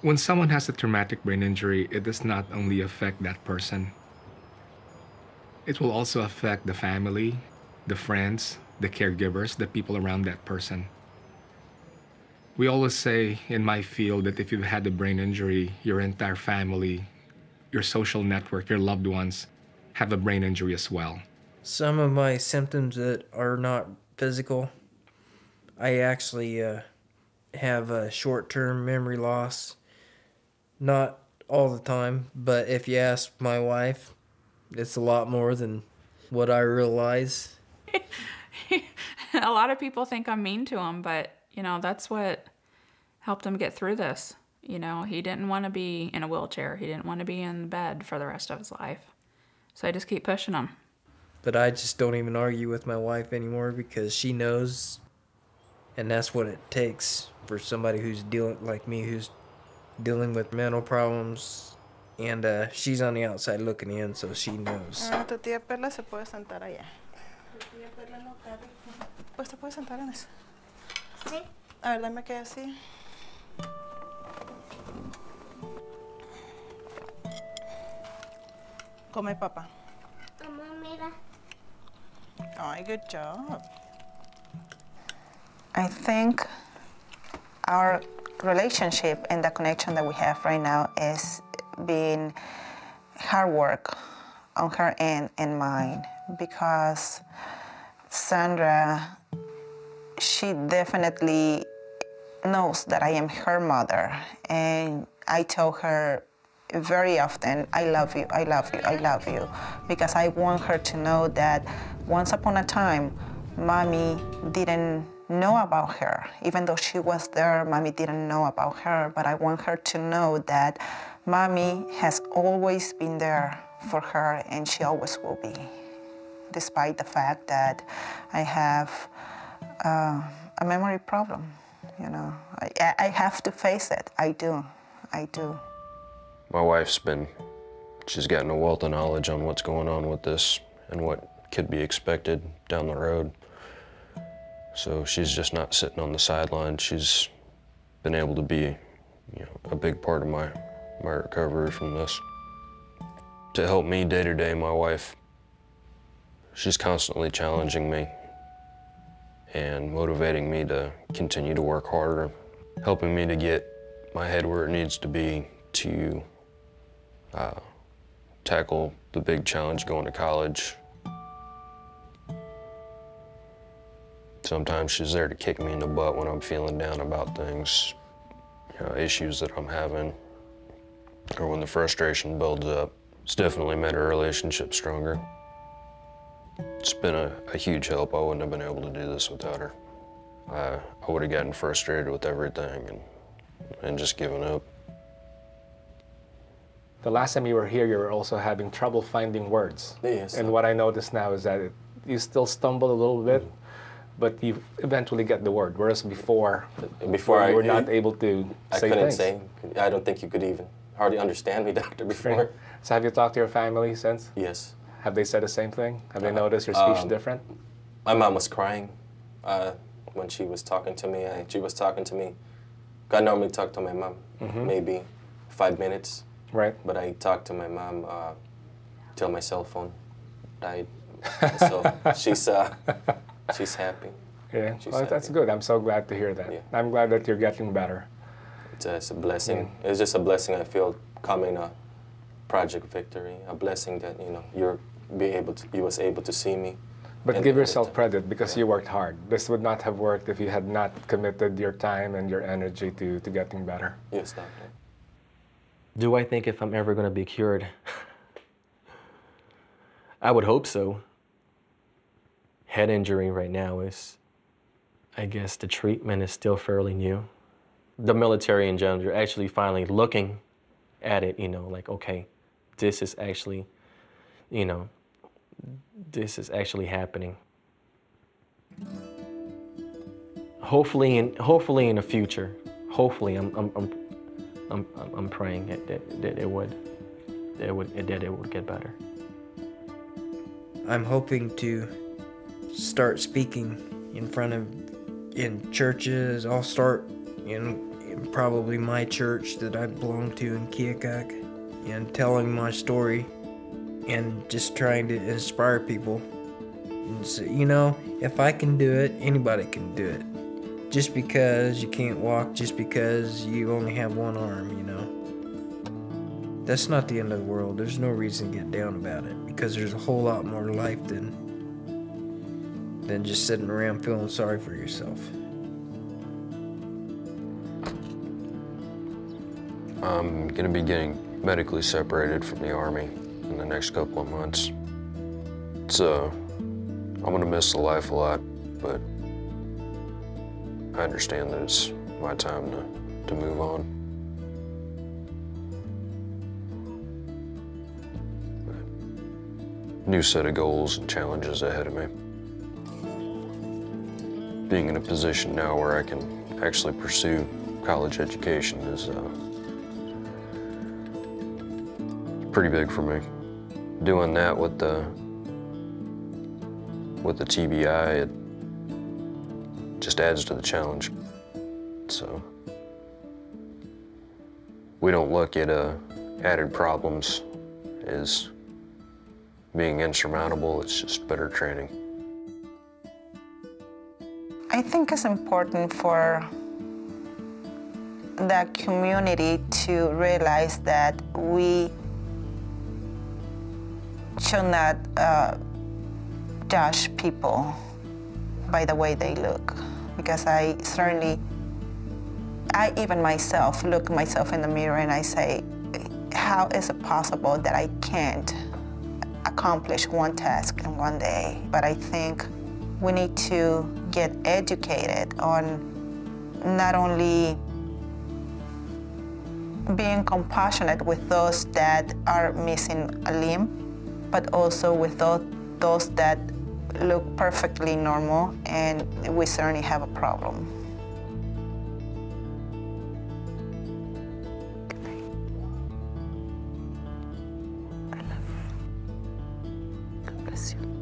When someone has a traumatic brain injury, it does not only affect that person, it will also affect the family, the friends, the caregivers, the people around that person. We always say in my field that if you've had a brain injury, your entire family, your social network, your loved ones have a brain injury as well. Some of my symptoms that are not physical, I actually have a short-term memory loss. Not all the time, but if you ask my wife, it's a lot more than what I realize. A lot of people think I'm mean to him, but, that's what helped him get through this. He didn't want to be in a wheelchair. He didn't want to be in bed for the rest of his life. So I just keep pushing him. But I just don't even argue with my wife anymore because she knows, and that's what it takes for somebody who's like me, who's dealing with mental problems, and she's on the outside looking in, so she knows. Tu tía Perla se puede sentar allá. Tu tía Perla no cabe. Pues te puedes sentar en eso. Sí. A ver, dame que así. Come, papá. Mamá, mira. Oh, good job. I think our relationship and the connection that we have right now is being hard work on her end and mine, because Sandra, she definitely knows that I am her mother, and I tell her very often, I love you, I love you, I love you, because I want her to know that once upon a time, Mommy didn't know about her. Even though she was there, Mommy didn't know about her, but I want her to know that Mommy has always been there for her, and she always will be, despite the fact that I have a memory problem, I have to face it, I do. My wife's she's gotten a wealth of knowledge on what's going on with this and what could be expected down the road. So she's just not sitting on the sidelines. She's been able to be, a big part of my recovery from this. To help me day to day, my wife, she's constantly challenging me and motivating me to continue to work harder, helping me to get my head where it needs to be to tackle the big challenge going to college. Sometimes she's there to kick me in the butt when I'm feeling down about things, issues that I'm having, or when the frustration builds up. It's definitely made our relationship stronger. It's been a huge help. I wouldn't have been able to do this without her. I would have gotten frustrated with everything and just given up. The last time you were here, you were also having trouble finding words. Yes. And what I noticed now is that you still stumble a little bit, but you eventually get the word, whereas before you were not able to say couldn't things. say. I don't think you could even hardly understand me, doctor, before. Right. So have you talked to your family since? Yes. Have they said the same thing? Have they noticed your speech different? My mom was crying when she was talking to me. She was talking to me. I normally talk to my mom, maybe 5 minutes. Right. But I talked to my mom till my cell phone died. So she's happy. Yeah, She's well, that's happy. good. I'm so glad to hear that. Yeah. I'm glad that you're getting better. It's a blessing. It's just a blessing I feel coming a Project Victory. A blessing that you was able to see me. But give yourself credit because you worked hard. This would not have worked if you had not committed your time and your energy to getting better. Yes, doctor. Do I think if I'm ever going to be cured? I would hope so. Head injury right now is, I guess the treatment is still fairly new. The military in general are actually finally looking at it, like, okay, this is actually, this is actually happening. Hopefully in the future, hopefully I'm praying that it would get better. I'm hoping to start speaking in churches. I'll start in probably my church that I belong to in Keokuk, and telling my story and just trying to inspire people. And so, you know, if I can do it, anybody can do it. Just because you can't walk, just because you only have one arm, you know. That's not the end of the world. There's no reason to get down about it, because there's a whole lot more to life than just sitting around feeling sorry for yourself. I'm gonna be getting medically separated from the Army in the next couple of months. So, I'm gonna miss the life a lot, but I understand that it's my time to move on. New set of goals and challenges ahead of me. Being in a position now where I can actually pursue college education is pretty big for me. Doing that with the TBI, it just adds to the challenge. So we don't look at added problems as being insurmountable. It's just better training. I think it's important for the community to realize that we should not judge people by the way they look, because I even myself look myself in the mirror and I say, how is it possible that I can't accomplish one task in one day? But I think we need to get educated on not only being compassionate with those that are missing a limb, but also with those that look perfectly normal, and we certainly have a problem. I love you. God bless you.